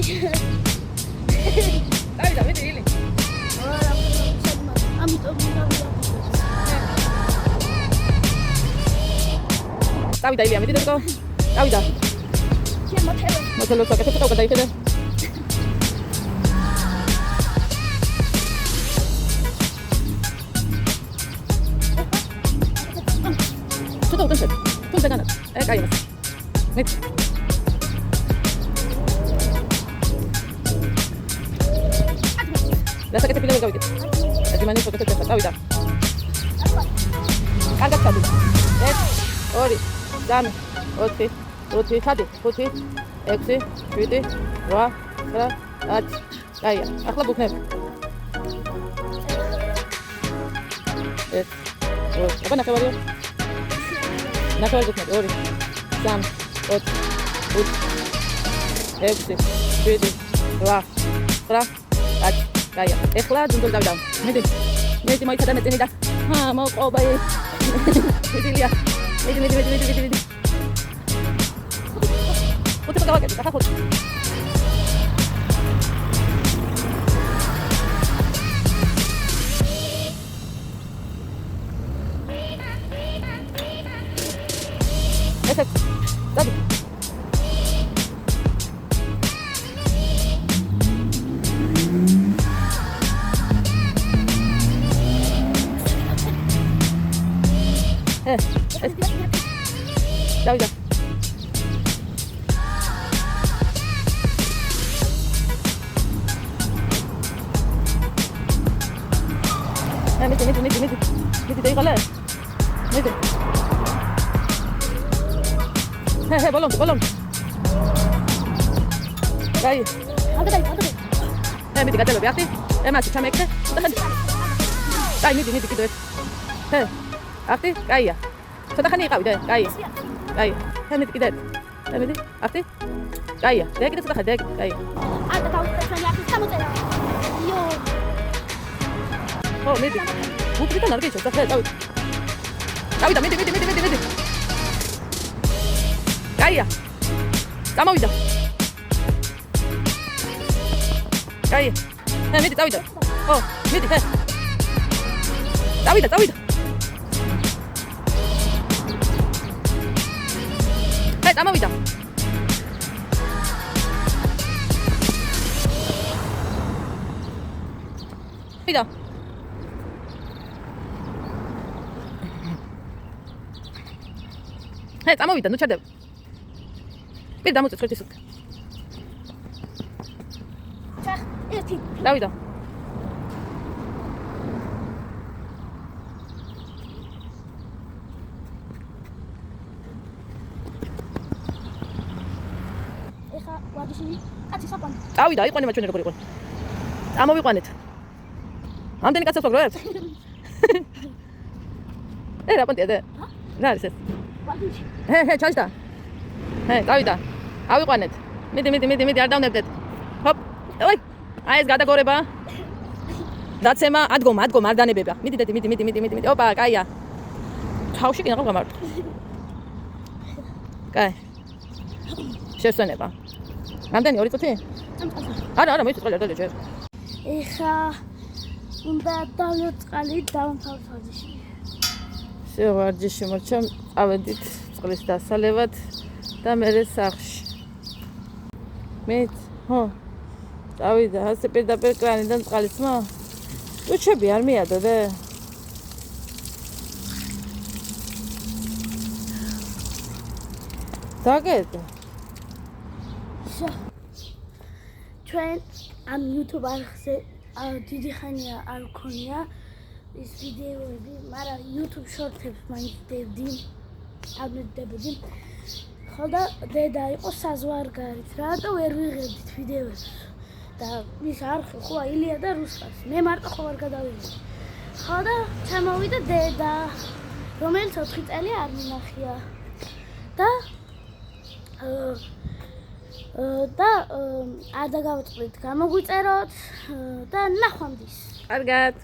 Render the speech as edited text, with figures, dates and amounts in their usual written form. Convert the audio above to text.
დავიდა მეტი ილი ამიტომ დავიდა ილია მეტი დაგო დავიდა მოთელო საკეთე თავი დაიხედე ცოტა უտენშეთ თუ დაგანა კაი მას მეტი რასაკეთე ფილმი გავიგეთ ეს მანი ფოტო შეჭერდა დავიდა კარგად ჩადი 1 2 3 4 ჩადი 5 6 7 8 9 10 აია ახლა ბუქნებ ეს აბა ნახევარია ნახევარი ბუქნებ 2 3 4 5 6 7 8 9 10 გაია ეხლა ძუნდოლ დავდა მეტი მოიცადა მეწინი და მოყობა მედილია მედი ხუთი გავაკეთე და ხუთი ესეთ დადი დავიდა მეტი დაიღალე მეტი ბოლომდე გაი მეტი გადავები ახლა ემასი ჩამეკრე დაი მეტი კიდე ახლა გაია ცოტა ხანი იყავი გაი მეტი კიდე მეტი ახლა გაია კიდე ცოტა ხანი გაი არა დავწერე ახლა ჩამოწერა ო მეტი უბრალოდ არ გიჩვენე ახლა დავიდა მეტი გაია გამოვიდა გაი მეტი დავიდა ო მეტი დავიდა გამოვიდა ვიდა წამოვიდა ნუ ჩარდებ პირ დამოწე ხერთი სულ ერთი დავიდა ეხა ვარჯიში კაცი საყვანი დავიდა იყვანება ჩვენ როგორ იყო წამოვიყვანეთ ამდენი კაცს ვაგრო ერთ რა პონტია და რა არის ეს ვარჯიში ჩაჯდა დავიდა ავიყვანეთ მიდი არ დავნებდეთ ჰოპ ой აი ეს გადაგორება დაცემა ადგომა არ დანებება მიდი ოპა კაია თავში კი ნახავ გამარტო კაი შესვენება რამდენი 2 წუთი არა მე წუთი არ დაიჭერ ეხა უნდა დავიწყალი დავამთავროთ ვარჯიში ვარჯიში მოჩა წავედით წყლის დასალევად და მერე სახლში მეც ხო წავიდა ასე პირდაპირ კრანიდან წყალისმა უჩები არ მიადოდე დაგეძე ჩვენ ამ YouTube არხზე დიდი ხანია არ ვქონია ის ვიდეოები, მაგრამ YouTube short-ებს მაინც ვდებდი, ავნებდებოდი. ხო და დედა იყო საზღვარგარეთ რა და ვერ ვიღებდით ვიდეოებს. და ის არხი ხო ილია და რუსხას. მე მარტო ხო არ გადავიღე. ხო და ჩამოვიდა დედა, რომელიც 4 წელი არ მინახია. და არ დაგავიწყდით გამოგვიწეროთ და ნახვამდის. კარგად.